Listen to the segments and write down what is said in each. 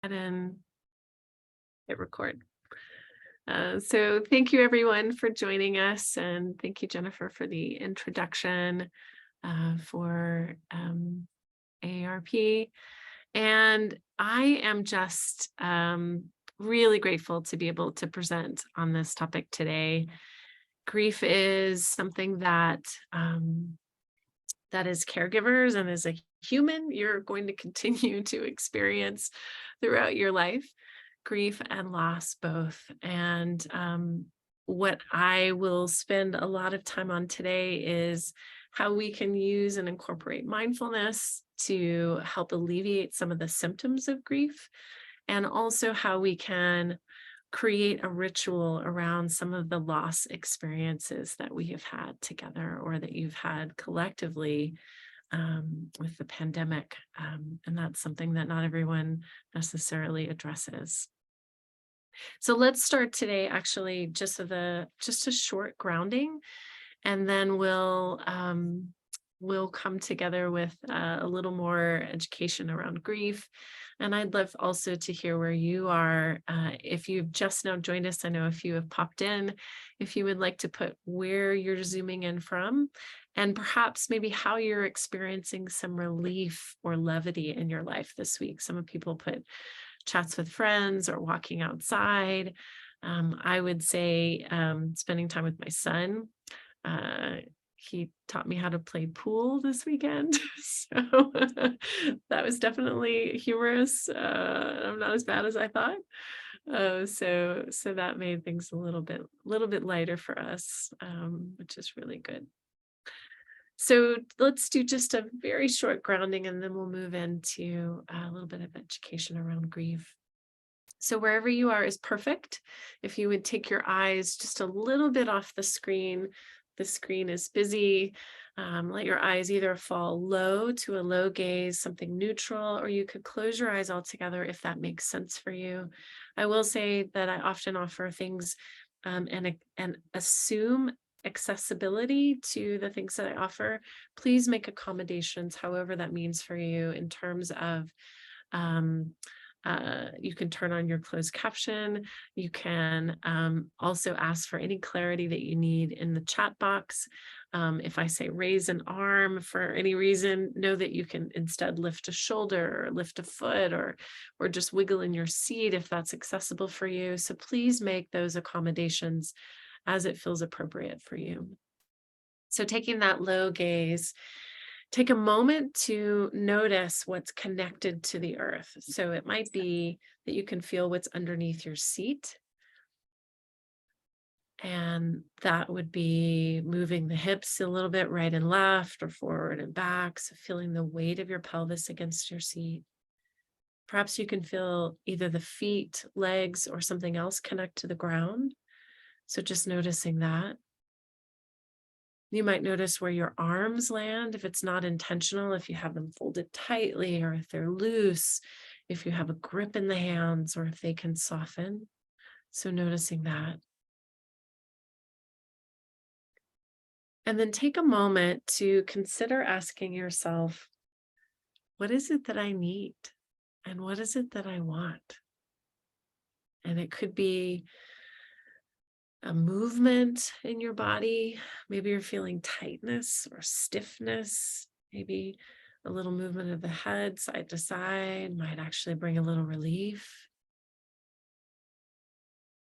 And hit record. So thank you everyone for joining us, and thank you, Jennifer, for the introduction for AARP. And I am just really grateful to be able to present on this topic today. Grief is something that as caregivers and as a human, you're going to continue to experience throughout your life, grief and loss both. And what I will spend a lot of time on today is how we can use and incorporate mindfulness to help alleviate some of the symptoms of grief, and also how we can create a ritual around some of the loss experiences that we have had together or that you've had collectively with the pandemic. And that's something that not everyone necessarily addresses. So let's start today actually just just a short grounding, and then we'll come together with a little more education around grief. And I'd love also to hear where you are. If you've just now joined us, I know a few have popped in. If you would like to put where you're zooming in from, and perhaps maybe how you're experiencing some relief or levity in your life this week. Some people put chats with friends or walking outside. I would say spending time with my son. He taught me how to play pool this weekend. So that was definitely humorous. I'm not as bad as I thought. So that made things a little bit lighter for us, which is really good. So let's do just a very short grounding, and then we'll move into a little bit of education around grief. So wherever you are is perfect. If you would take your eyes just a little bit off the screen is busy. Let your eyes either fall low to a low gaze, something neutral, or you could close your eyes altogether if that makes sense for you. I will say that I often offer things and assume accessibility to the things that I offer. Please make accommodations, however that means for you, in terms of um, you can turn on your closed caption. You can also ask for any clarity that you need in the chat box. If I say raise an arm for any reason, know that you can instead lift a shoulder or lift a foot, or just wiggle in your seat if that's accessible for you. So please make those accommodations as it feels appropriate for you. So taking that low gaze, take a moment to notice what's connected to the earth. So it might be that you can feel what's underneath your seat. And that would be moving the hips a little bit right and left or forward and back. So feeling the weight of your pelvis against your seat. Perhaps you can feel either the feet, legs, or something else connect to the ground. So just noticing that. You might notice where your arms land if it's not intentional, if you have them folded tightly or if they're loose, if you have a grip in the hands or if they can soften. So noticing that. And then take a moment to consider asking yourself, what is it that I need? And what is it that I want? And it could be a movement in your body. Maybe you're feeling tightness or stiffness. Maybe a little movement of the head side to side might actually bring a little relief.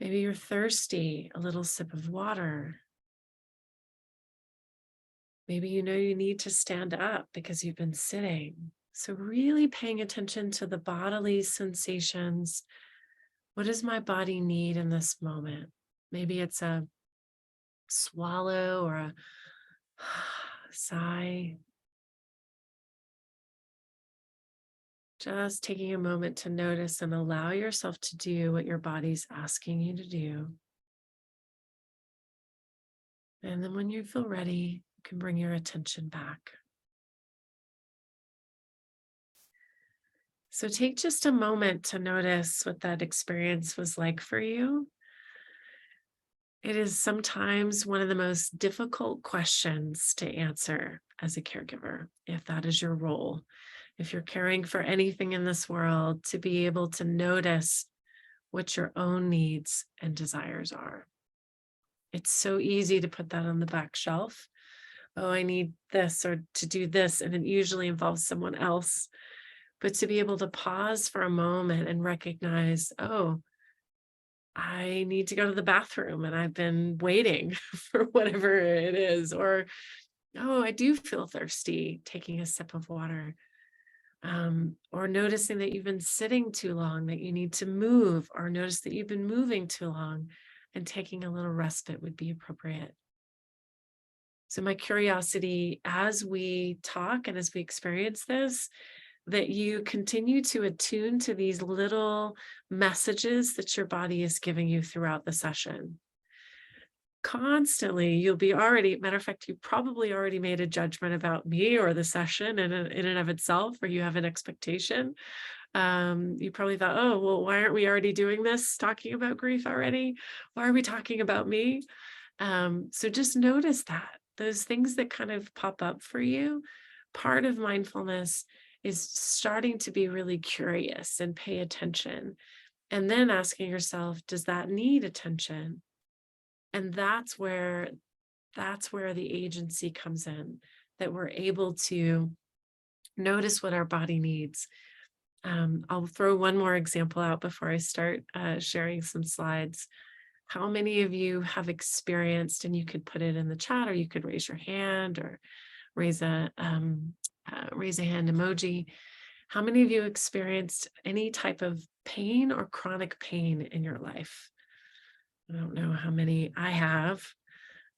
Maybe you're thirsty, a little sip of water. Maybe you know you need to stand up because you've been sitting. So really paying attention to the bodily sensations. What does my body need in this moment? Maybe it's a swallow or a sigh. Just taking a moment to notice and allow yourself to do what your body's asking you to do. And then when you feel ready, you can bring your attention back. So take just a moment to notice what that experience was like for you. It is sometimes one of the most difficult questions to answer as a caregiver, if that is your role, if you're caring for anything in this world, to be able to notice what your own needs and desires are. It's so easy to put that on the back shelf. Oh, I need this or to do this. And it usually involves someone else. But to be able to pause for a moment and recognize, oh, I need to go to the bathroom and I've been waiting for whatever it is. Or, oh, I do feel thirsty, taking a sip of water. Or noticing that you've been sitting too long, that you need to move, or notice that you've been moving too long, and taking a little respite would be appropriate. So my curiosity as we talk and as we experience this, that you continue to attune to these little messages that your body is giving you throughout the session. Constantly, you'll be already, matter of fact, you probably already made a judgment about me or the session in and of itself, or you have an expectation. You probably thought, oh, well, why aren't we already doing this, talking about grief already? Why are we talking about me? So just notice that those things that kind of pop up for you, part of mindfulness is starting to be really curious and pay attention. And then asking yourself, does that need attention? And that's where the agency comes in, that we're able to notice what our body needs. I'll throw one more example out before I start sharing some slides. How many of you have experienced, and you could put it in the chat, or you could raise your hand, or raise a hand emoji. How many of you experienced any type of pain or chronic pain in your life? I don't know how many I have.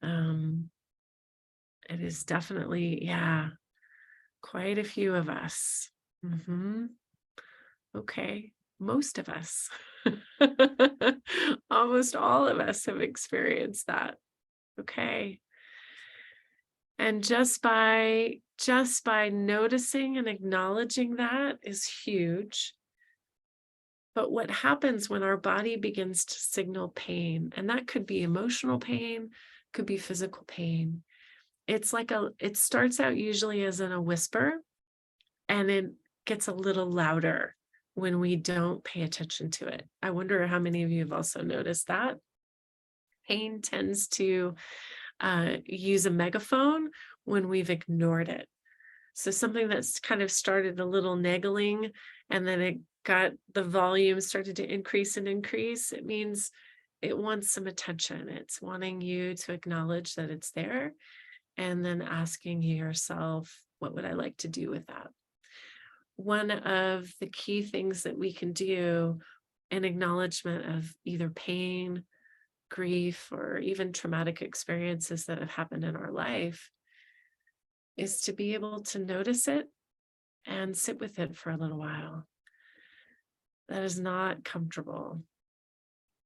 It is definitely, yeah, quite a few of us. Okay, most of us. Almost all of us have experienced that. Okay. And just by noticing and acknowledging that is huge. But what happens when our body begins to signal pain, and that could be emotional pain, could be physical pain. It starts out usually as in a whisper, and it gets a little louder when we don't pay attention to it. I wonder how many of you have also noticed that. Pain tends to use a megaphone when we've ignored it. So something that's kind of started a little niggling, and then it got the volume started to increase and increase. It means it wants some attention. It's wanting you to acknowledge that it's there, and then asking yourself, what would I like to do with that? One of the key things that we can do in acknowledgement of either pain, grief, or even traumatic experiences that have happened in our life is to be able to notice it and sit with it for a little while. That is not comfortable.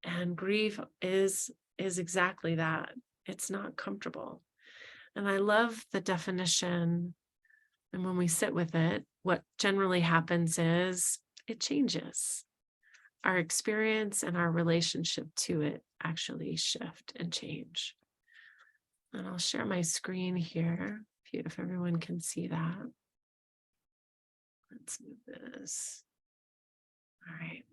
And grief is exactly that. It's not comfortable. And I love the definition. And when we sit with it, what generally happens is it changes. Our experience and our relationship to it actually shift and change. And I'll share my screen here if everyone can see that. Let's move this. All right.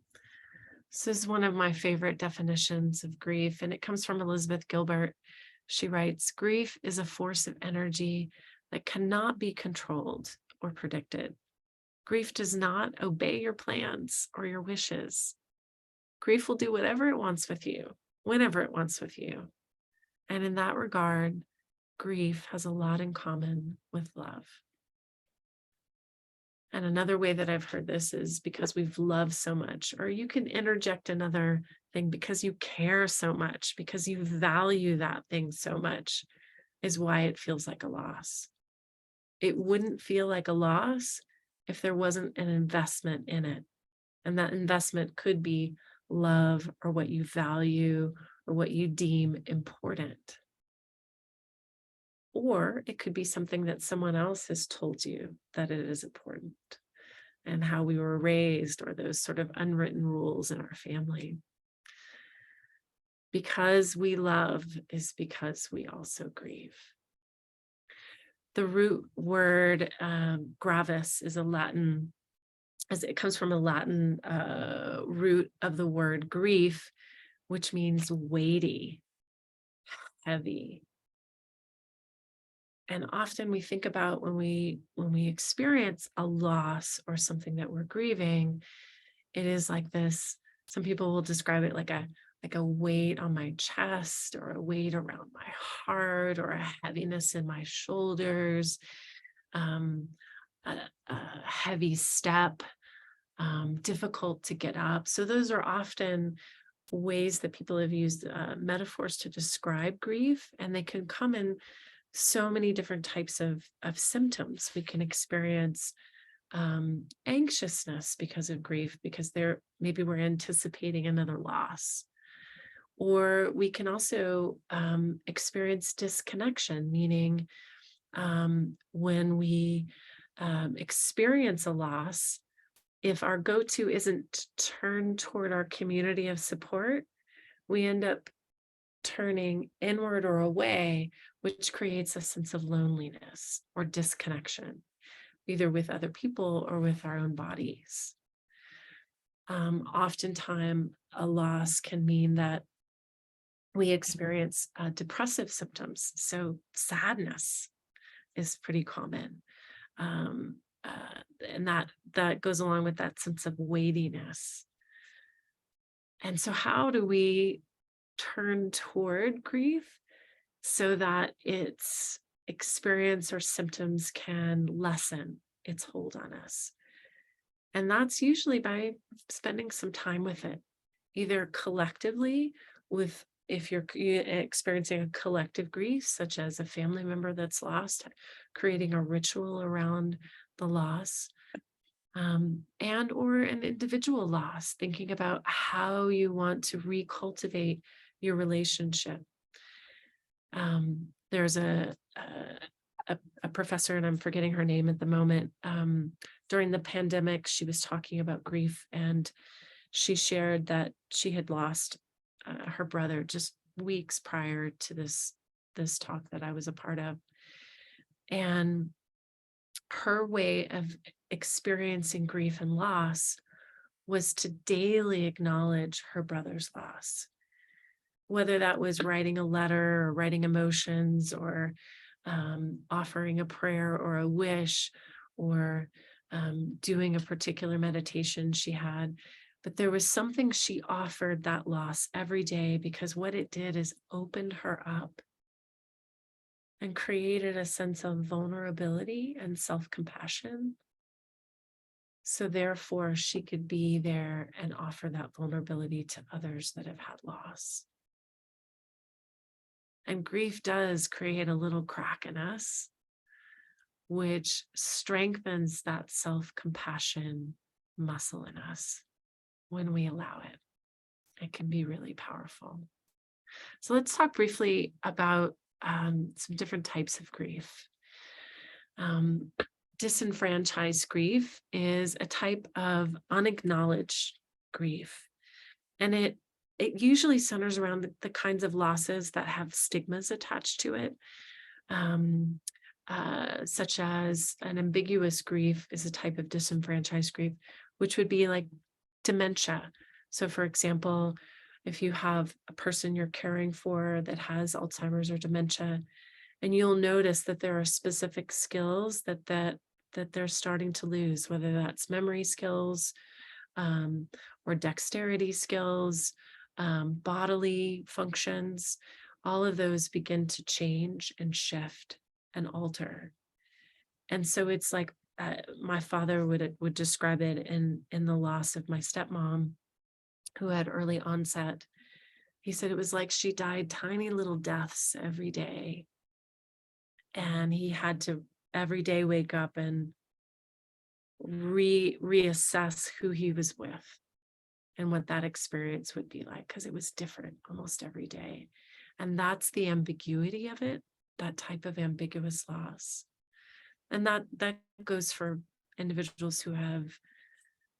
This is one of my favorite definitions of grief, and it comes from Elizabeth Gilbert. She writes, grief is a force of energy that cannot be controlled or predicted. Grief does not obey your plans or your wishes. Grief will do whatever it wants with you, whenever it wants with you. And in that regard, grief has a lot in common with love. And another way that I've heard this is because we've loved so much, or you can interject another thing, because you care so much, because you value that thing so much, is why it feels like a loss. It wouldn't feel like a loss if there wasn't an investment in it. And that investment could be love, or what you value, or what you deem important. Or it could be something that someone else has told you that it is important, and how we were raised, or those sort of unwritten rules in our family. Because we love is because we also grieve. The root word gravis is a Latin, as it comes from a Latin root of the word grief, which means weighty, heavy. And often we think about when we experience a loss or something that we're grieving, it is like this. Some people will describe it like a weight on my chest, or a weight around my heart, or a heaviness in my shoulders, um, a heavy step, difficult to get up. So those are often ways that people have used metaphors to describe grief, and they can come in so many different types of symptoms. We can experience anxiousness because of grief, because maybe we're anticipating another loss. Or we can also experience disconnection, meaning when we experience a loss, if our go-to isn't turned toward our community of support, we end up turning inward or away, which creates a sense of loneliness or disconnection, either with other people or with our own bodies. Oftentimes, a loss can mean that we experience depressive symptoms. So sadness is pretty common. And that goes along with that sense of weightiness. And so how do we turn toward grief so that its experience or symptoms can lessen its hold on us? And that's usually by spending some time with it, either collectively with, if you're experiencing a collective grief, such as a family member that's lost, creating a ritual around the loss, and or an individual loss, thinking about how you want to recultivate your relationship. There's a professor, and I'm forgetting her name at the moment. During the pandemic, she was talking about grief, and she shared that she had lost her brother just weeks prior to this talk that I was a part of. And her way of experiencing grief and loss was to daily acknowledge her brother's loss, whether that was writing a letter or writing emotions, or offering a prayer or a wish, or doing a particular meditation she had. But there was something she offered that loss every day, because what it did is opened her up and created a sense of vulnerability and self-compassion. So therefore, she could be there and offer that vulnerability to others that have had loss. And grief does create a little crack in us, which strengthens that self-compassion muscle in us when we allow it. It can be really powerful. So let's talk briefly about some different types of grief. Disenfranchised grief is a type of unacknowledged grief, and it usually centers around the kinds of losses that have stigmas attached to it, such as an ambiguous grief is a type of disenfranchised grief, which would be like dementia. So, for example, if you have a person you're caring for that has Alzheimer's or dementia, and you'll notice that there are specific skills that they're starting to lose, whether that's memory skills, or dexterity skills, bodily functions. All of those begin to change and shift and alter. And so it's like my father would describe it in the loss of my stepmom, who had early onset. He said it was like she died tiny little deaths every day. And he had to every day wake up and reassess who he was with and what that experience would be like, because it was different almost every day. And that's the ambiguity of it, that type of ambiguous loss. And that goes for individuals who have,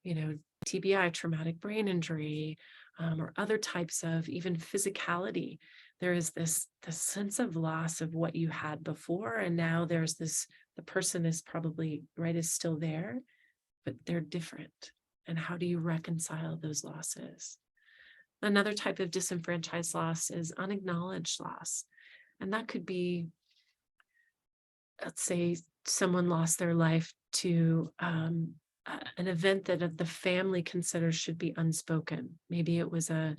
TBI, traumatic brain injury, or other types of even physicality. there is this sense of loss of what you had before, and now there's this, the person is probably right, is still there, but they're different. And how do you reconcile those losses? Another type of disenfranchised loss is unacknowledged loss. And that could be, let's say, someone lost their life to an event that the family considers should be unspoken. Maybe it was a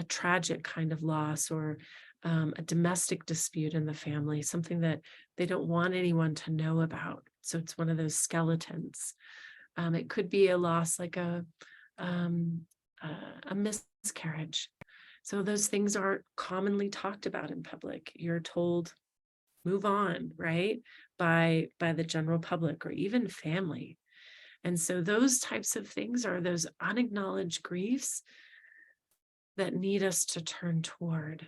tragic kind of loss, or a domestic dispute in the family, something that they don't want anyone to know about. So it's one of those skeletons. It could be a loss like um, a miscarriage. So those things aren't commonly talked about in public. You're told, move on, right? By the general public or even family. And so those types of things are those unacknowledged griefs that need us to turn toward.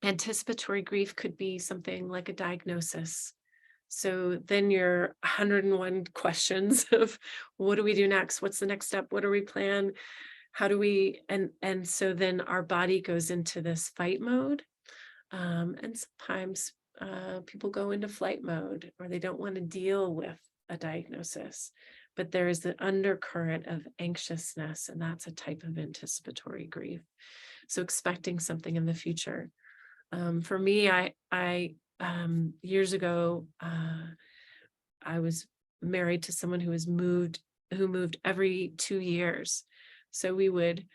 Anticipatory grief could be something like a diagnosis. So then your 101 questions of what do we do next? What's the next step? What do we plan? How do we, and so then our body goes into this fight mode. And sometimes people go into flight mode, or they don't want to deal with a diagnosis. But there is the undercurrent of anxiousness, and that's a type of anticipatory grief. So expecting something in the future. For me, I years ago, I was married to someone who moved every 2 years. So we would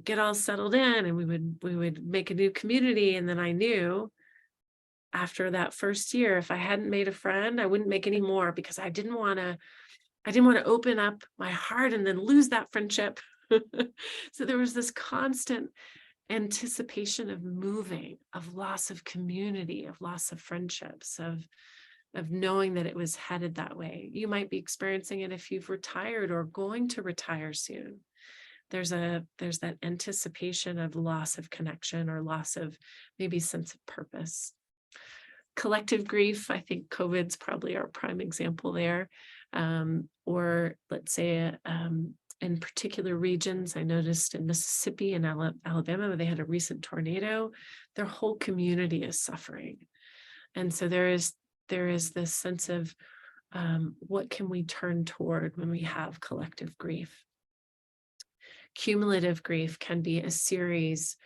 get all settled in, and we would make a new community. And then I knew after that first year, if I hadn't made a friend, I wouldn't make any more, because I didn't want to open up my heart and then lose that friendship. So there was this constant anticipation of moving, of loss of community, of loss of friendships, of knowing that it was headed that way. You might be experiencing it if you've retired or going to retire soon. There's that anticipation of loss of connection, or loss of maybe sense of purpose. Collective grief, I think COVID's probably our prime example there. Or let's say in particular regions, I noticed in Mississippi and Alabama, where they had a recent tornado, their whole community is suffering. And so there is this sense of what can we turn toward when we have collective grief? Cumulative grief can be a series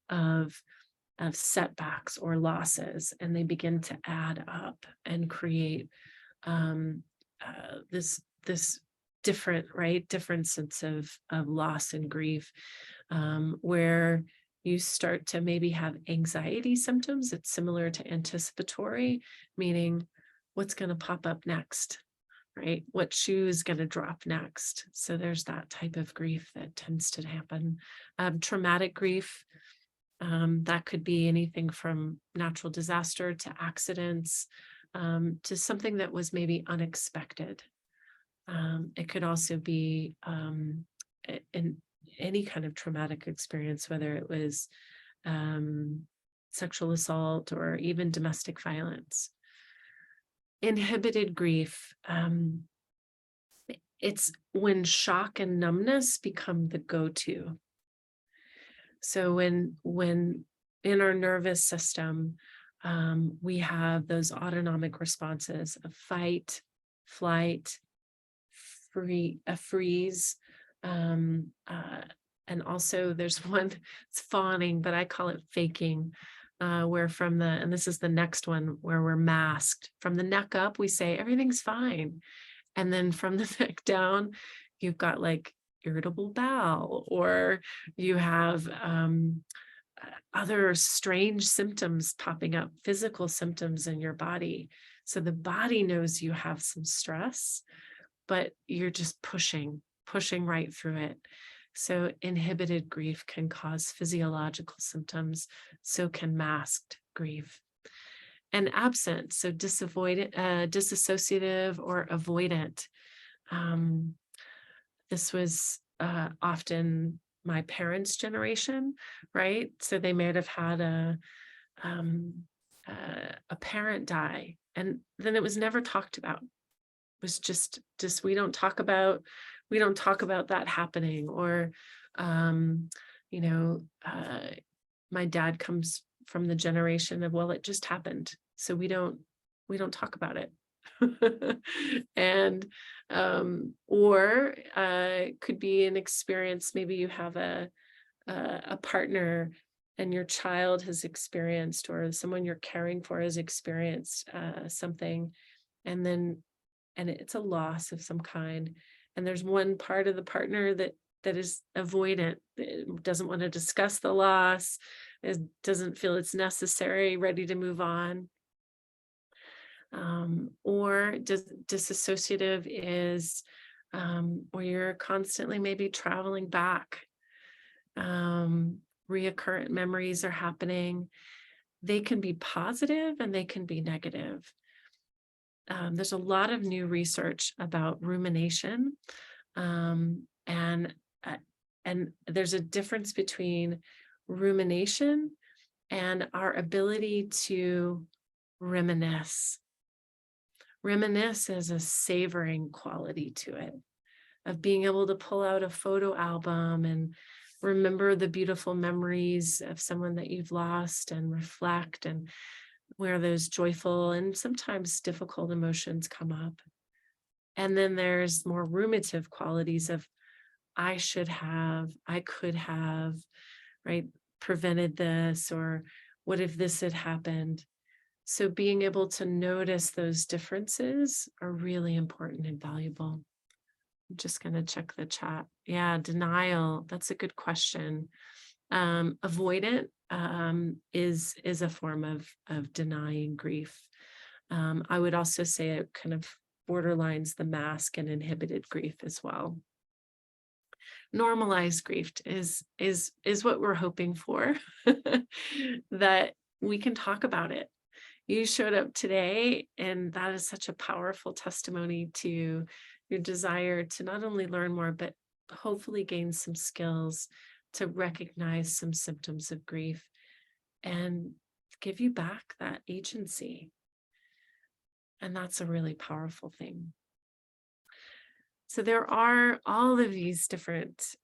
of setbacks or losses, and they begin to add up and create this different sense of loss and grief, where you start to maybe have anxiety symptoms. It's similar to anticipatory, meaning what's going to pop up next, right? What shoe is going to drop next? So there's that type of grief that tends to happen. Traumatic grief, that could be anything from natural disaster to accidents, to something that was maybe unexpected. It could also be in any kind of traumatic experience, whether it was sexual assault or even domestic violence. Inhibited grief, it's when shock and numbness become the go-to. So when in our nervous system, we have those autonomic responses of fight, flight, freeze, and also there's one, it's fawning, but I call it faking, where and this is the next one, where we're masked. From the neck up, we say everything's fine. And then from the neck down, you've got like irritable bowel, or you have other strange symptoms popping up, physical symptoms in your body. So the body knows you have some stress, but you're just pushing right through it. So inhibited grief can cause physiological symptoms, so can masked grief. And absent, so disassociative or avoidant. This was often my parents' generation, right? So they might have had a parent die, and then it was never talked about. It was just we don't talk about that happening, or My dad comes from the generation of, well, it just happened, so we don't talk about it. And or could be an experience. Maybe you have a partner and your child has experienced, or someone you're caring for has experienced something, and then and it's a loss of some kind, and there's one part of the partner that is avoidant, doesn't want to discuss the loss, doesn't feel it's necessary, ready to move on. Or disassociative is where you're constantly maybe traveling back. Reoccurrent memories are happening. They can be positive and they can be negative. There's a lot of new research about rumination, and there's a difference between rumination and our ability to reminisce. Reminisce is a savoring quality to it, of being able to pull out a photo album and remember the beautiful memories of someone that you've lost and reflect, and where those joyful and sometimes difficult emotions come up. And then there's more ruminative qualities of, I should have, I could have, right, prevented this, or what if this had happened? So being able to notice those differences are really important and valuable. I'm just going to check the chat. Yeah, denial. That's a good question. Avoidant is a form of denying grief. I would also say it kind of borderlines the mask and inhibited grief as well. Normalized grief is what we're hoping for, that we can talk about it. You showed up today, and that is such a powerful testimony to your desire to not only learn more, but hopefully gain some skills to recognize some symptoms of grief and give you back that agency. And that's a really powerful thing. So there are all of these different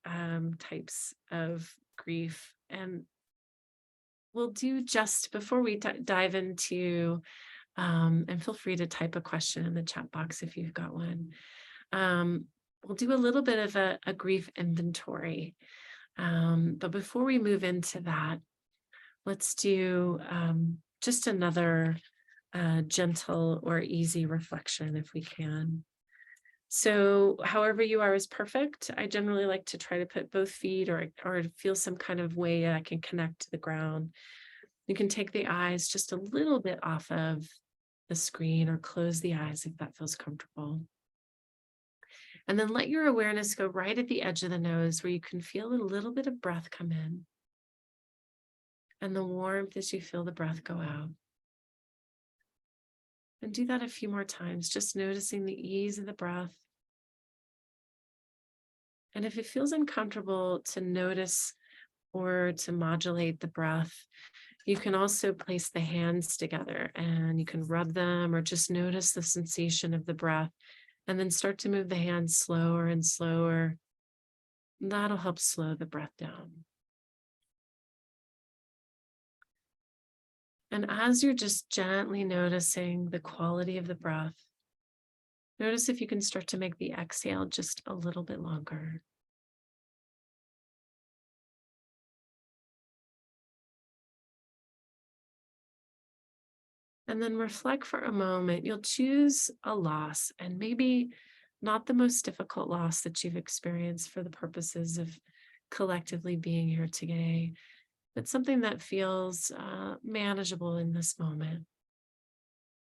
types of grief, and we'll do, just before we dive into, and feel free to type a question in the chat box if you've got one. We'll do a little bit of a grief inventory. But before we move into that, let's do just another gentle or easy reflection if we can. So however you are is perfect. I generally like to try to put both feet or feel some kind of way I can connect to the ground. You can take the eyes just a little bit off of the screen, or close the eyes if that feels comfortable. And then let your awareness go right at the edge of the nose, where you can feel a little bit of breath come in, and the warmth as you feel the breath go out. And do that a few more times, just noticing the ease of the breath. And if it feels uncomfortable to notice or to modulate the breath, you can also place the hands together and you can rub them, or just notice the sensation of the breath, and then start to move the hands slower and slower. That'll help slow the breath down. And as you're just gently noticing the quality of the breath, notice if you can start to make the exhale just a little bit longer. And then reflect for a moment. You'll choose a loss, and maybe not the most difficult loss that you've experienced for the purposes of collectively being here today, but something that feels manageable in this moment.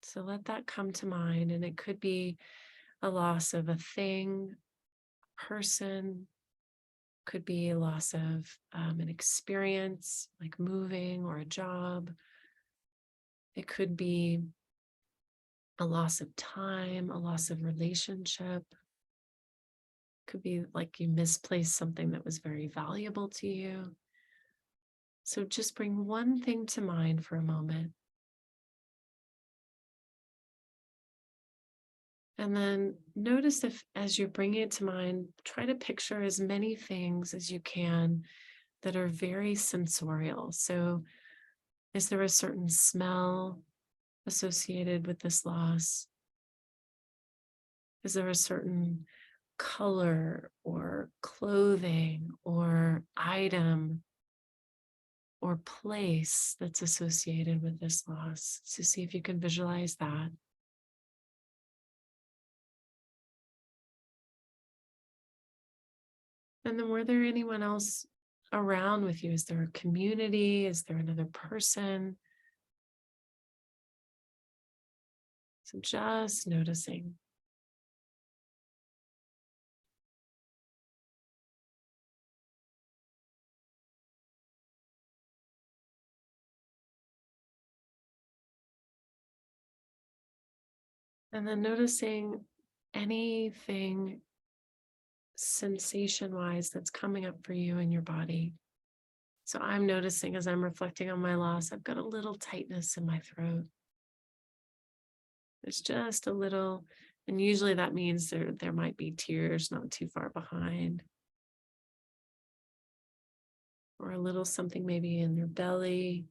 So let that come to mind. And it could be a loss of a thing, person, could be a loss of an experience like moving or a job. It could be a loss of time, a loss of relationship. Could be like you misplaced something that was very valuable to you. So just bring one thing to mind for a moment. And then notice if, as you're bringing it to mind, try to picture as many things as you can that are very sensorial. So, is there a certain smell associated with this loss? Is there a certain color or clothing or item or place that's associated with this loss? So, see if you can visualize that. And then, were there anyone else around with you? Is there a community? Is there another person? So, just noticing. And then noticing anything sensation wise that's coming up for you in your body. So I'm noticing as I'm reflecting on my loss, I've got a little tightness in my throat. There's just a little, and usually that means there might be tears not too far behind, or a little something maybe in your belly.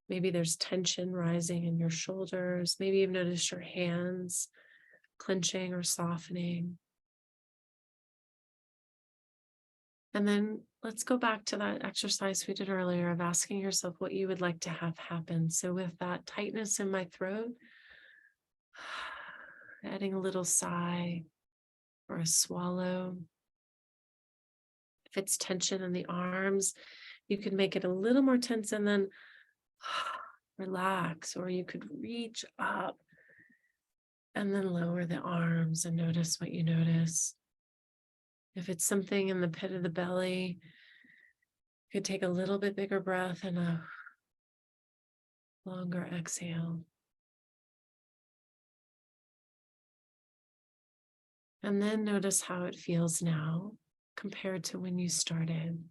Maybe there's tension rising in your shoulders. Maybe you've noticed your hands clenching or softening. And then let's go back to that exercise we did earlier of asking yourself what you would like to have happen. So, with that tightness in my throat, adding a little sigh or a swallow. If it's tension in the arms, you could make it a little more tense and then relax, or you could reach up and then lower the arms and notice what you notice. If it's something in the pit of the belly, you could take a little bit bigger breath and a longer exhale. And then notice how it feels now compared to when you started.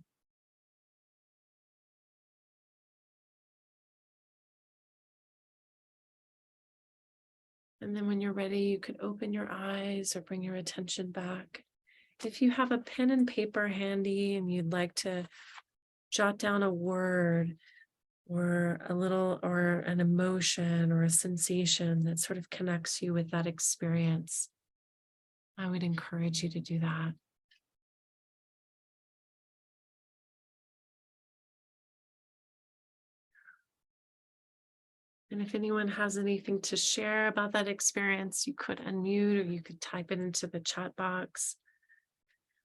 And then when you're ready, you could open your eyes or bring your attention back. If you have a pen and paper handy and you'd like to jot down a word or a little, or an emotion or a sensation that sort of connects you with that experience, I would encourage you to do that. And if anyone has anything to share about that experience, you could unmute or you could type it into the chat box.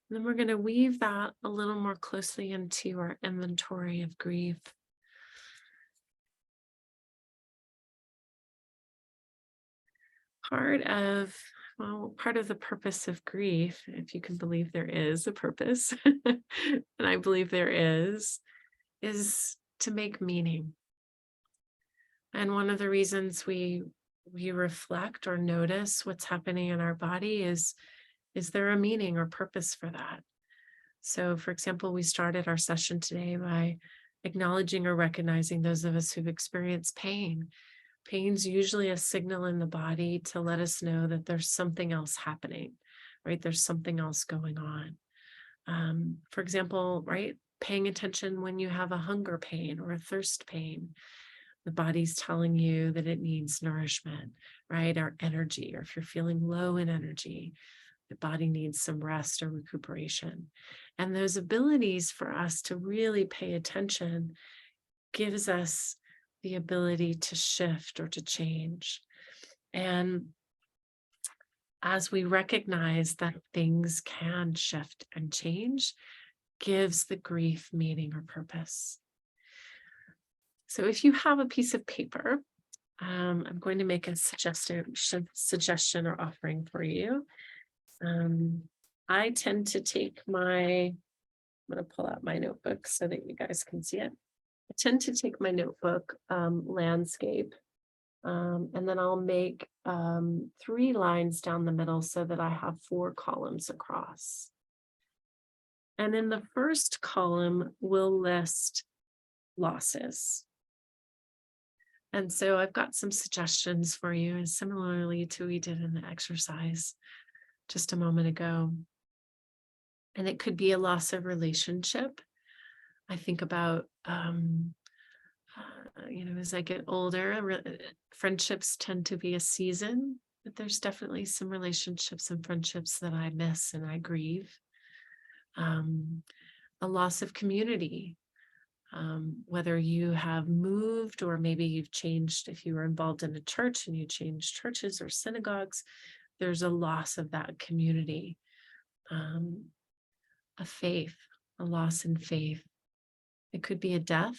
And then we're going to weave that a little more closely into our inventory of grief. Part of the purpose of grief, if you can believe there is a purpose, and I believe there is to make meaning. And one of the reasons we reflect or notice what's happening in our body is there a meaning or purpose for that? So, for example, we started our session today by acknowledging or recognizing those of us who've experienced pain. Pain's usually a signal in the body to let us know that there's something else happening, right? There's something else going on. For example, right? Paying attention when you have a hunger pain or a thirst pain. The body's telling you that it needs nourishment, right? Or energy, or if you're feeling low in energy, the body needs some rest or recuperation. And those abilities for us to really pay attention gives us the ability to shift or to change. And as we recognize that things can shift and change, gives the grief meaning or purpose. So if you have a piece of paper, I'm going to make a suggestion or offering for you. I tend to take I'm going to pull out my notebook so that you guys can see it. I tend to take my notebook, landscape, and then I'll make 3 lines down the middle so that I have 4 columns across. And in the first column, we'll list losses. And so I've got some suggestions for you, and similarly to we did in the exercise just a moment ago. And it could be a loss of relationship, I think about, as I get older, friendships tend to be a season, but there's definitely some relationships and friendships that I miss and I grieve. Um, a loss of community, whether you have moved or maybe you've changed, if you were involved in a church and you changed churches or synagogues, there's a loss of that community, um, a faith, a loss in faith. It could be a death,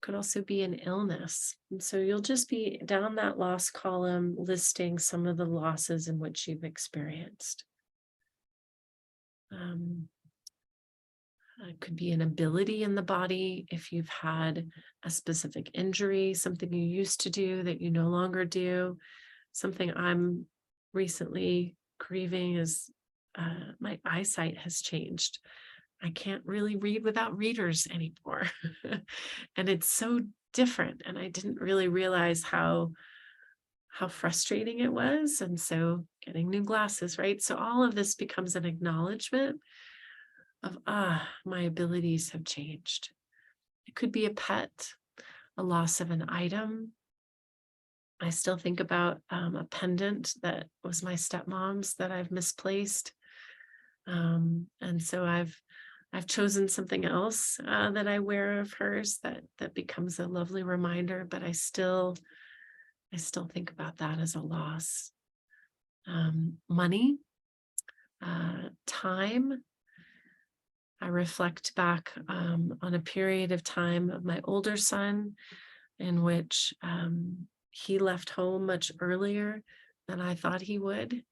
could also be an illness. And so you'll just be down that loss column listing some of the losses in which you've experienced. Um, it could be an ability in the body if you've had a specific injury, something you used to do that you no longer do. Something I'm recently grieving is my eyesight has changed. I can't really read without readers anymore. And it's so different. And I didn't really realize how frustrating it was. And so getting new glasses, right? So all of this becomes an acknowledgement of my abilities have changed. It could be a pet, a loss of an item. I still think about a pendant that was my stepmom's that I've misplaced. And so I've chosen something else that I wear of hers that becomes a lovely reminder, but I still think about that as a loss. Money, time. I reflect back on a period of time of my older son in which he left home much earlier than I thought he would.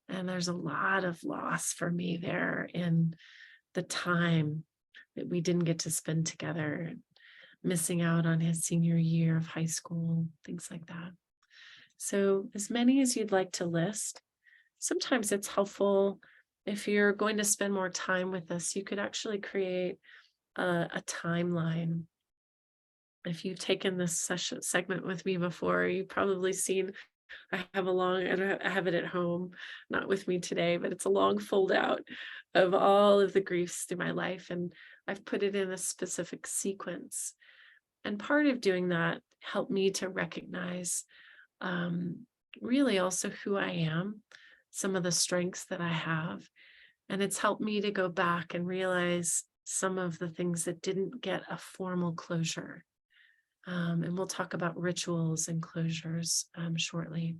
And there's a lot of loss for me there in the time that we didn't get to spend together, missing out on his senior year of high school, things like that. So, as many as you'd like to list, sometimes it's helpful if you're going to spend more time with us, you could actually create a timeline. If you've taken this session segment with me before, you've probably seen I have it at home, not with me today, but it's a long fold out of all of the griefs through my life. And I've put it in a specific sequence. And part of doing that helped me to recognize um, really also who I am, some of the strengths that I have. And it's helped me to go back and realize some of the things that didn't get a formal closure. And we'll talk about rituals and closures shortly.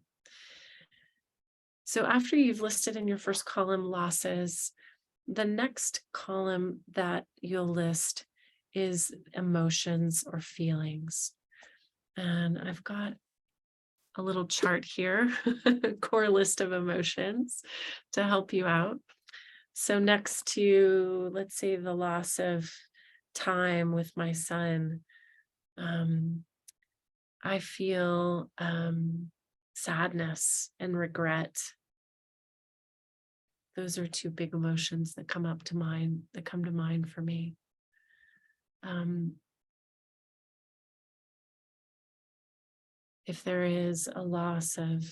So after you've listed in your first column losses, the next column that you'll list is emotions or feelings. And I've got a little chart here, a core list of emotions to help you out. So next to, let's say, the loss of time with my son, I feel sadness and regret. Those are two big emotions that come to mind for me. If there is a loss of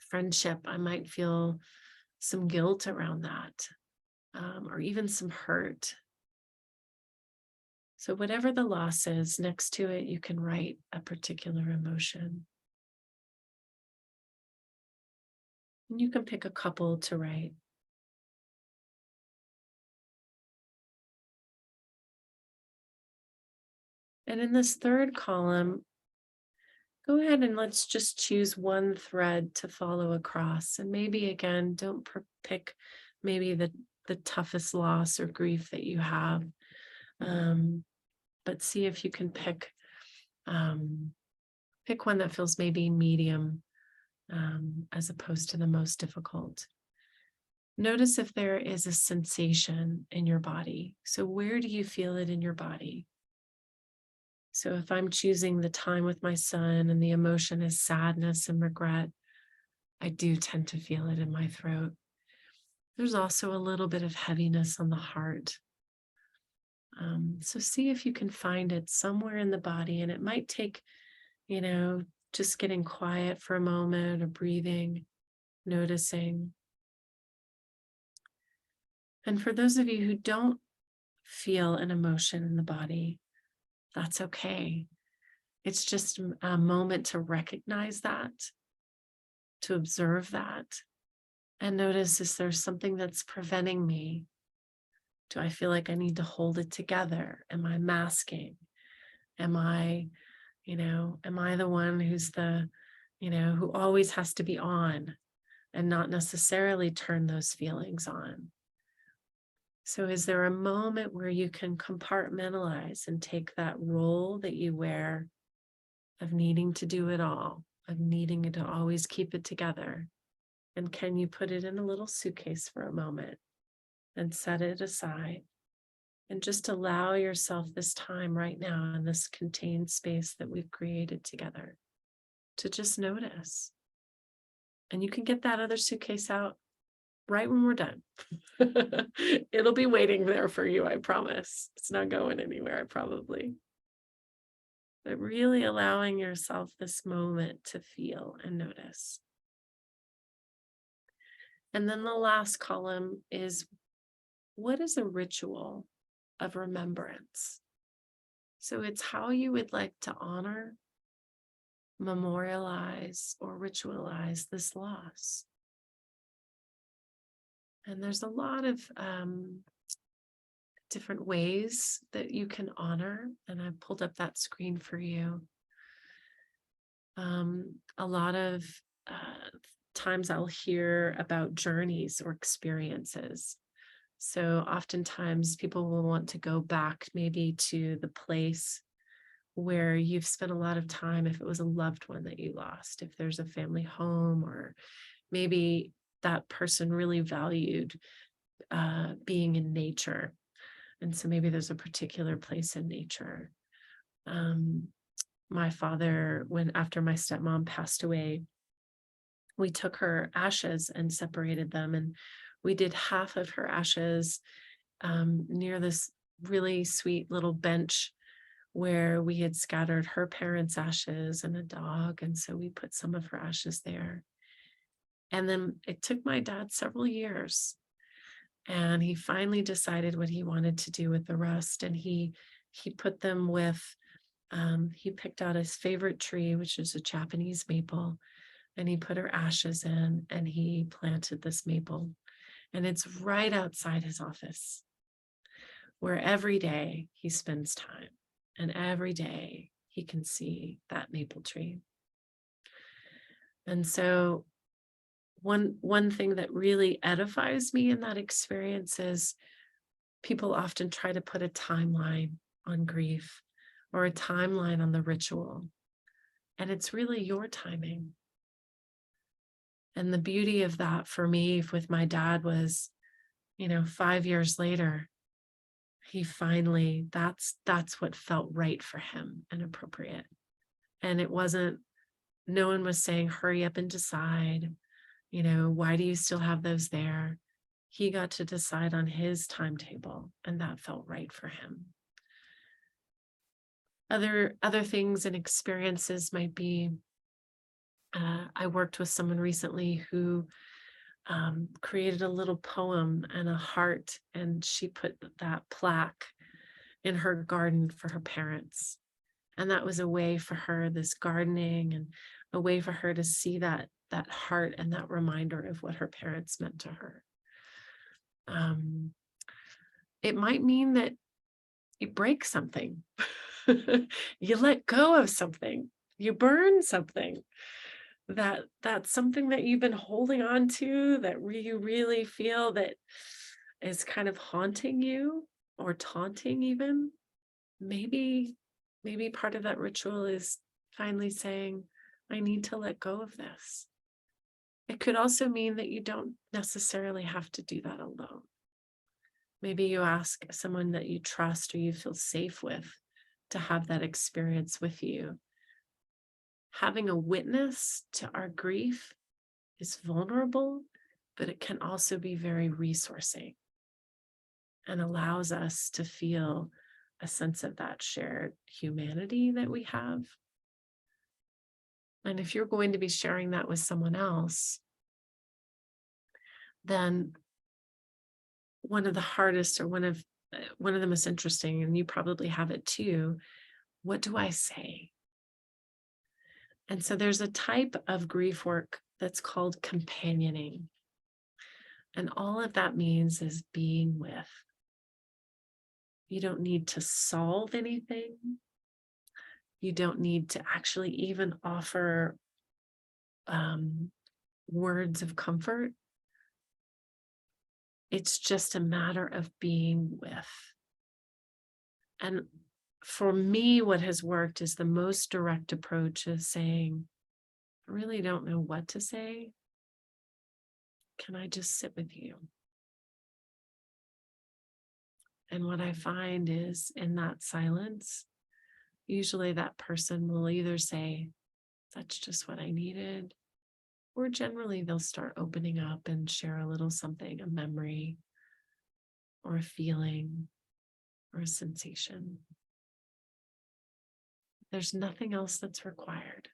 friendship, I might feel some guilt around that, or even some hurt. So whatever the loss is, next to it, you can write a particular emotion. And you can pick a couple to write. And in this third column, go ahead and let's just choose one thread to follow across. And maybe again, don't pick maybe the toughest loss or grief that you have, but see if you can pick one that feels maybe medium as opposed to the most difficult. Notice if there is a sensation in your body. So where do you feel it in your body? So if I'm choosing the time with my son and the emotion is sadness and regret, I do tend to feel it in my throat. There's also a little bit of heaviness on the heart. So see if you can find it somewhere in the body, and it might take, just getting quiet for a moment or breathing, noticing. And for those of you who don't feel an emotion in the body. That's okay. It's just a moment to recognize that, to observe that, and notice, is there something that's preventing me? Do I feel like I need to hold it together? Am I masking? Am I, am I the one who's who always has to be on and not necessarily turn those feelings on? So is there a moment where you can compartmentalize and take that role that you wear of needing to do it all, of needing to always keep it together? And can you put it in a little suitcase for a moment and set it aside and just allow yourself this time right now in this contained space that we've created together to just notice? And you can get that other suitcase out right when we're done. It'll be waiting there for you, I promise. It's not going anywhere, probably. But really allowing yourself this moment to feel and notice. And then the last column is, what is a ritual of remembrance? So it's how you would like to honor, memorialize, or ritualize this loss. And there's a lot of different ways that you can honor, and I pulled up that screen for you. A lot of times I'll hear about journeys or experiences. So oftentimes people will want to go back maybe to the place where you've spent a lot of time, if it was a loved one that you lost, if there's a family home, or maybe that person really valued being in nature. And so maybe there's a particular place in nature. My father, after my stepmom passed away, we took her ashes and separated them. And we did half of her ashes near this really sweet little bench where we had scattered her parents' ashes and a dog. And so we put some of her ashes there. And then it took my dad several years, and he finally decided what he wanted to do with the rest. And he put them with, he picked out his favorite tree, which is a Japanese maple, and he put her ashes in, and he planted this maple. And it's right outside his office, where every day he spends time, and every day he can see that maple tree. And so one thing that really edifies me in that experience is people often try to put a timeline on grief or a timeline on the ritual. And it's really your timing. And the beauty of that for me with my dad was, 5 years later, he finally, that's what felt right for him and appropriate. And it wasn't, no one was saying, hurry up and decide, why do you still have those there? He got to decide on his timetable, and that felt right for him. Other things and experiences might be, I worked with someone recently who created a little poem and a heart, and she put that plaque in her garden for her parents. And that was a way for her, this gardening, and a way for her to see that heart and that reminder of what her parents meant to her. It might mean that you break something, you let go of something, you burn something, that's something that you've been holding on to, that you really feel that is kind of haunting you or taunting even. Maybe part of that ritual is finally saying, I need to let go of this. It could also mean that you don't necessarily have to do that alone. Maybe you ask someone that you trust or you feel safe with to have that experience with you. Having a witness to our grief is vulnerable, but it can also be very resourcing and allows us to feel a sense of that shared humanity that we have. And if you're going to be sharing that with someone else, then one of the hardest, or one of one of the most interesting, and you probably have it too. What do I say? And so there's a type of grief work that's called companioning. And all of that means is being with. You don't need to solve anything. You don't need to actually even offer words of comfort. It's just a matter of being with. And for me, what has worked is the most direct approach is saying, I really don't know what to say. Can I just sit with you? And what I find is in that silence, usually that person will either say, that's just what I needed, or generally they'll start opening up and share a little something, a memory or a feeling or a sensation. There's nothing else that's required.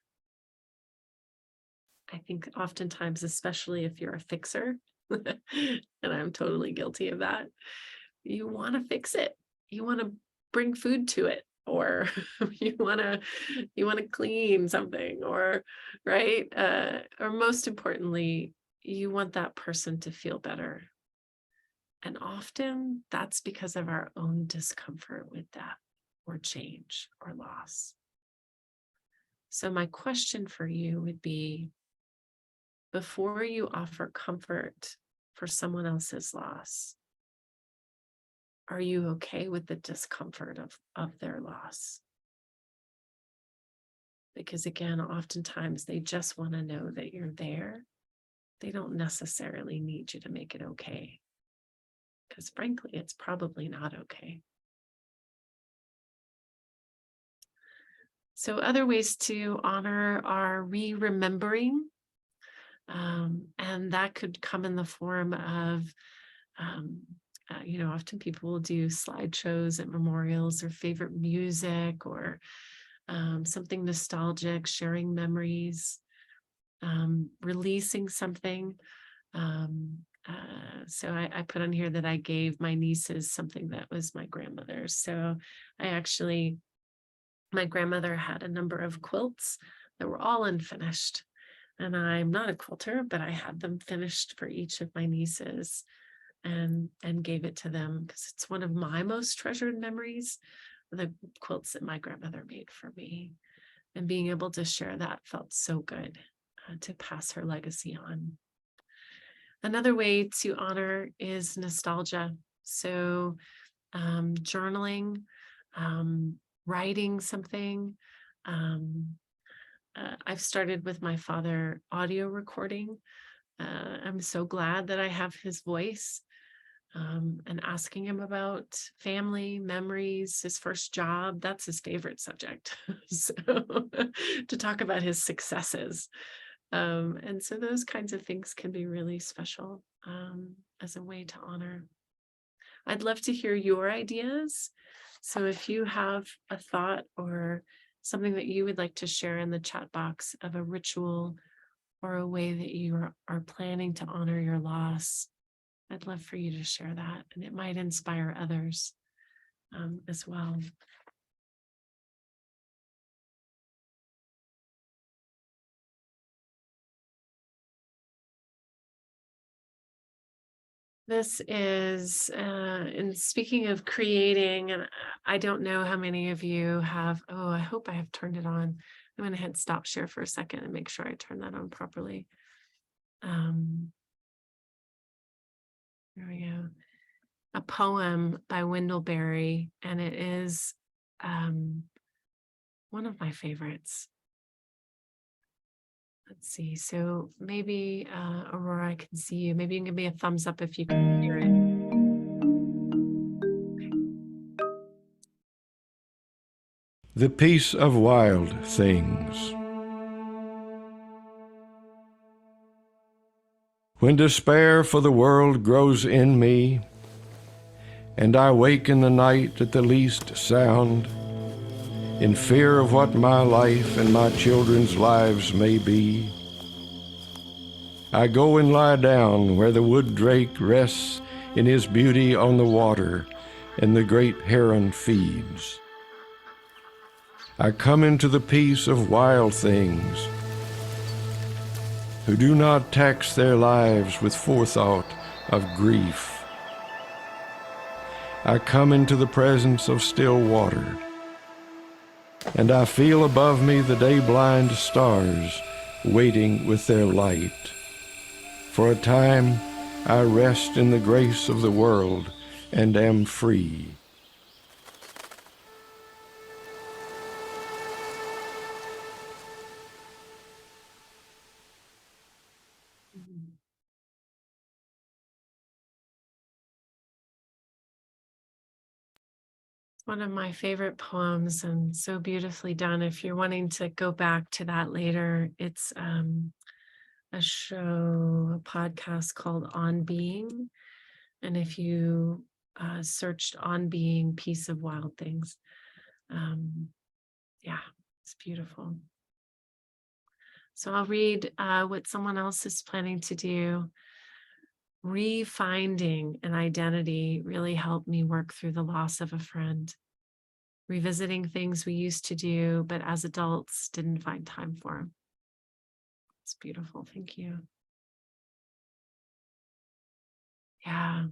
I think oftentimes, especially if you're a fixer, and I'm totally guilty of that, you want to fix it. You want to bring food to it, or you want to clean something, or right, or most importantly, you want that person to feel better. And often that's because of our own discomfort with death or change or loss. So my question for you would be, before you offer comfort for someone else's loss, are you okay with the discomfort of their loss? Because again, oftentimes they just want to know that you're there. They don't necessarily need you to make it okay. Because frankly, it's probably not okay. So other ways to honor are remembering. And that could come in the form of, often people will do slideshows at memorials, or favorite music, or something nostalgic, sharing memories, releasing something. So I put on here that I gave my nieces something that was my grandmother's. So my grandmother had a number of quilts that were all unfinished. And I'm not a quilter, but I had them finished for each of my nieces and gave it to them because it's one of my most treasured memories, the quilts that my grandmother made for me. And being able to share that felt so good, to pass her legacy on. Another way to honor is nostalgia. So journaling, writing something. I've started with my father audio recording. I'm so glad that I have his voice, and asking him about family, memories, his first job. That's his favorite subject. So to talk about his successes. And so those kinds of things can be really special, as a way to honor. I'd love to hear your ideas. So if you have a thought or something that you would like to share in the chat box of a ritual or a way that you are planning to honor your loss, I'd love for you to share that, and it might inspire others as well. This is, and speaking of creating, and I don't know how many of you have, I hope I have turned it on. I'm going to hit stop share for a second and make sure I turn that on properly. There we go. A poem by Wendell Berry, and it is one of my favorites. Let's see. So maybe, Aurora, I can see you. Maybe you can give me a thumbs up if you can hear it. The peace of wild things. When despair for the world grows in me, and I wake in the night at the least sound, in fear of what my life and my children's lives may be, I go and lie down where the wood drake rests in his beauty on the water, and the great heron feeds. I come into the peace of wild things, who do not tax their lives with forethought of grief. I come into the presence of still water, and I feel above me the day-blind stars waiting with their light. For a time I rest in the grace of the world and am free. Mhm. It's one of my favorite poems and so beautifully done. If you're wanting to go back to that later, it's a show, a podcast called On Being. And if you searched On Being, Piece of Wild Things, um, yeah, it's beautiful. So I'll read what someone else is planning to do. Refinding an identity really helped me work through the loss of a friend. Revisiting things we used to do, but as adults didn't find time for. It's beautiful. Thank you. Yeah.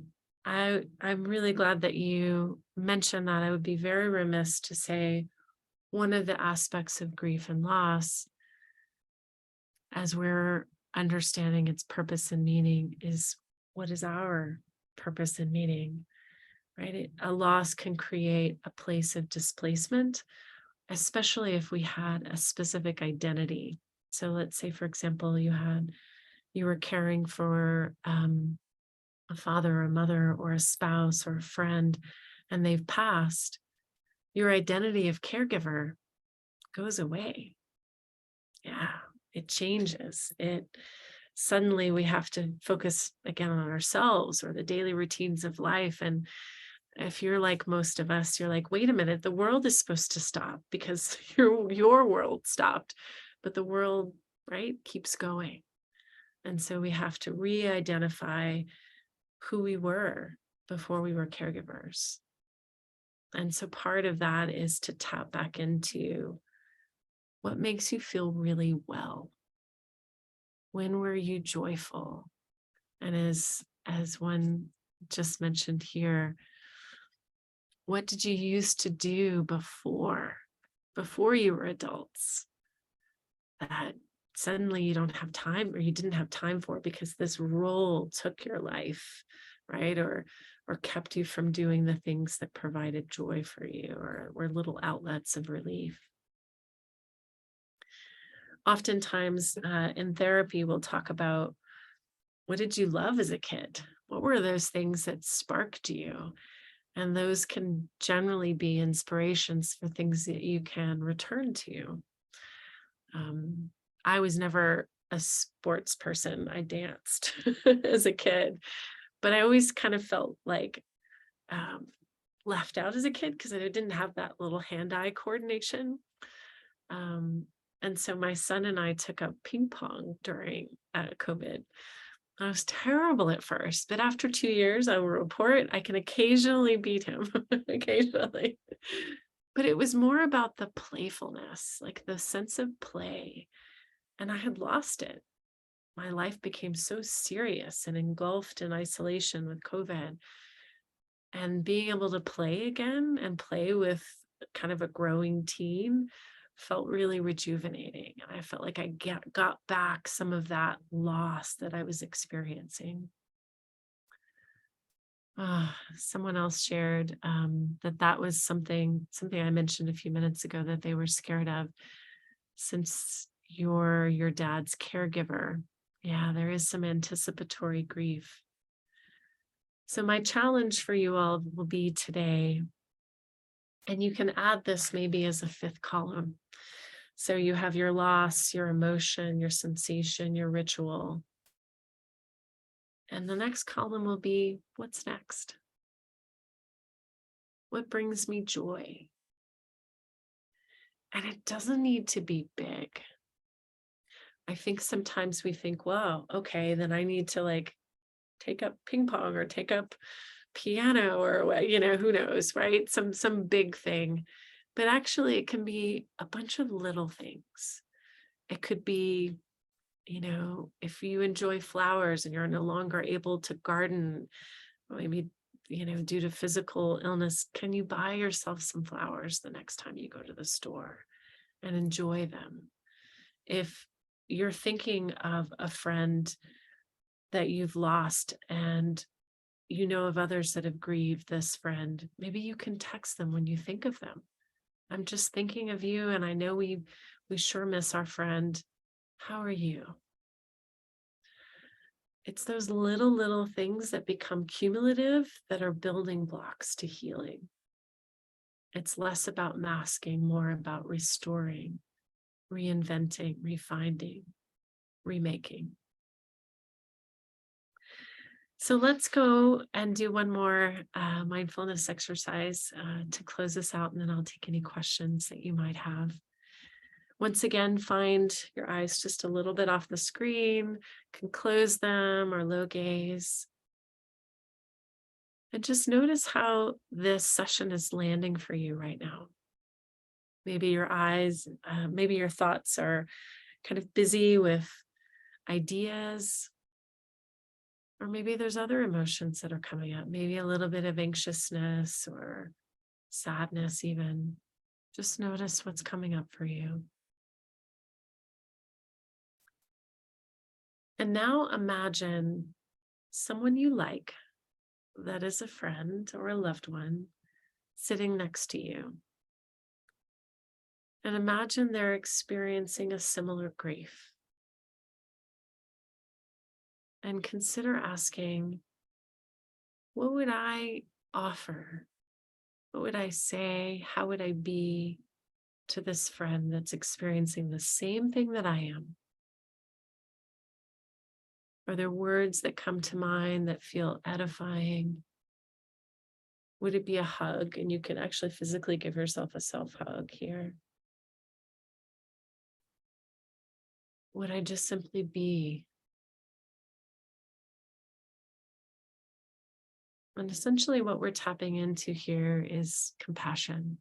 I'm really glad that you mentioned that. I would be very remiss to say one of the aspects of grief and loss, as we're understanding its purpose and meaning, is what is our purpose and meaning, right? A loss can create a place of displacement, especially if we had a specific identity. So let's say, for example, you were caring for a father or a mother or a spouse or a friend, and they've passed. Your identity of caregiver goes away. Yeah, it changes. It suddenly we have to focus again on ourselves or the daily routines of life. And if you're like most of us, you're like, wait a minute, the world is supposed to stop because your world stopped, but the world, right, keeps going. And so we have to re-identify who we were before we were caregivers. And so part of that is to tap back into what makes you feel really well. When were you joyful? And as one just mentioned here, what did you used to do before you were adults that suddenly you don't have time or you didn't have time for because this role took your life, right? Or kept you from doing the things that provided joy for you or were little outlets of relief. Oftentimes in therapy, we'll talk about, what did you love as a kid? What were those things that sparked you? And those can generally be inspirations for things that you can return to. Um, I was never a sports person. I danced as a kid, but I always kind of felt like um, left out as a kid because I didn't have that little hand-eye coordination. Um, and so my son and I took up ping pong during COVID. I was terrible at first, but after 2 years, I will report I can occasionally beat him, occasionally. But it was more about the playfulness, like the sense of play. And I had lost it. My life became so serious and engulfed in isolation with COVID. And being able to play again and play with kind of a growing team felt really rejuvenating. And I felt like I got back some of that loss that I was experiencing. Someone else shared that was something I mentioned a few minutes ago that they were scared of, since you're your dad's caregiver. Yeah, there is some anticipatory grief. So my challenge for you all will be today, and you can add this maybe as a fifth column. So you have your loss, your emotion, your sensation, your ritual. And the next column will be, what's next? What brings me joy? And it doesn't need to be big. I think sometimes we think, wow, okay, then I need to like take up ping pong or take up piano or what, who knows, right? Some big thing. But actually it can be a bunch of little things. It could be, if you enjoy flowers and you're no longer able to garden, maybe, due to physical illness, can you buy yourself some flowers the next time you go to the store and enjoy them? If you're thinking of a friend that you've lost and you know of others that have grieved this friend, maybe you can text them when you think of them. I'm just thinking of you, and I know we sure miss our friend. How are you? It's those little things that become cumulative that are building blocks to healing. It's less about masking, more about restoring, reinventing, refining, remaking. So let's go and do one more mindfulness exercise to close this out, and then I'll take any questions that you might have. Once again, find your eyes just a little bit off the screen, can close them or low gaze. And just notice how this session is landing for you right now. Maybe your eyes, maybe your thoughts are kind of busy with ideas, or maybe there's other emotions that are coming up, maybe a little bit of anxiousness or sadness even. Just notice what's coming up for you. And now imagine someone you like, that is a friend or a loved one, sitting next to you. And imagine they're experiencing a similar grief. And consider asking, what would I offer? What would I say? How would I be to this friend that's experiencing the same thing that I am? Are there words that come to mind that feel edifying? Would it be a hug? And you can actually physically give yourself a self hug here. Would I just simply be? And essentially, what we're tapping into here is compassion.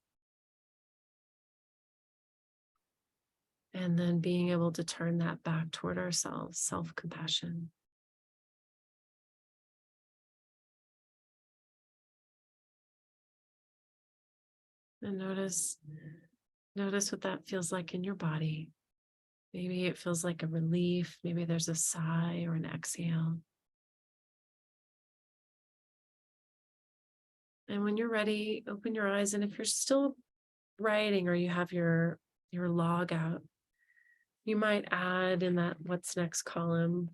And then being able to turn that back toward ourselves, self compassion. And notice what that feels like in your body. Maybe it feels like a relief. Maybe there's a sigh or an exhale. And when you're ready, open your eyes. And if you're still writing or you have your log out, you might add in that what's next column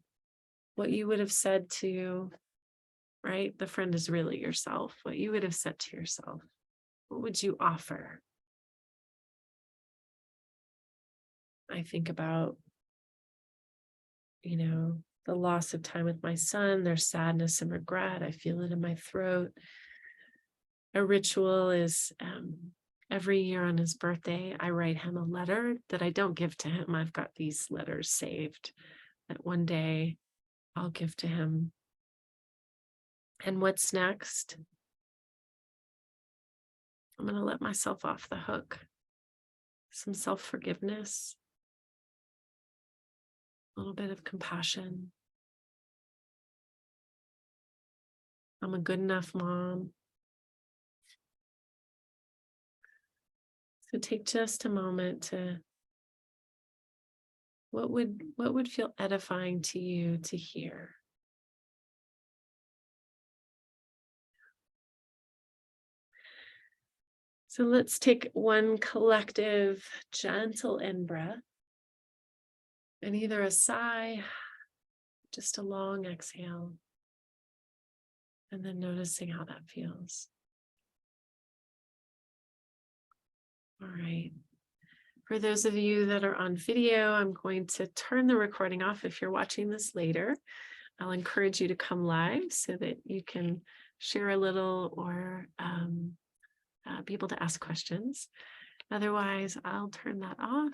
what you would have said to, right? The friend is really yourself. What you would have said to yourself. What would you offer? I think about, the loss of time with my son. There's sadness and regret. I feel it in my throat. A ritual is every year on his birthday, I write him a letter that I don't give to him. I've got these letters saved that one day I'll give to him. And what's next? I'm going to let myself off the hook. Some self-forgiveness, a little bit of compassion. I'm a good enough mom. So take just a moment to, what would feel edifying to you to hear? So let's take one collective, gentle in-breath, and either a sigh, just a long exhale, and then noticing how that feels. All right. For those of you that are on video, I'm going to turn the recording off if you're watching this later. I'll encourage you to come live so that you can share a little or be able to ask questions. Otherwise, I'll turn that off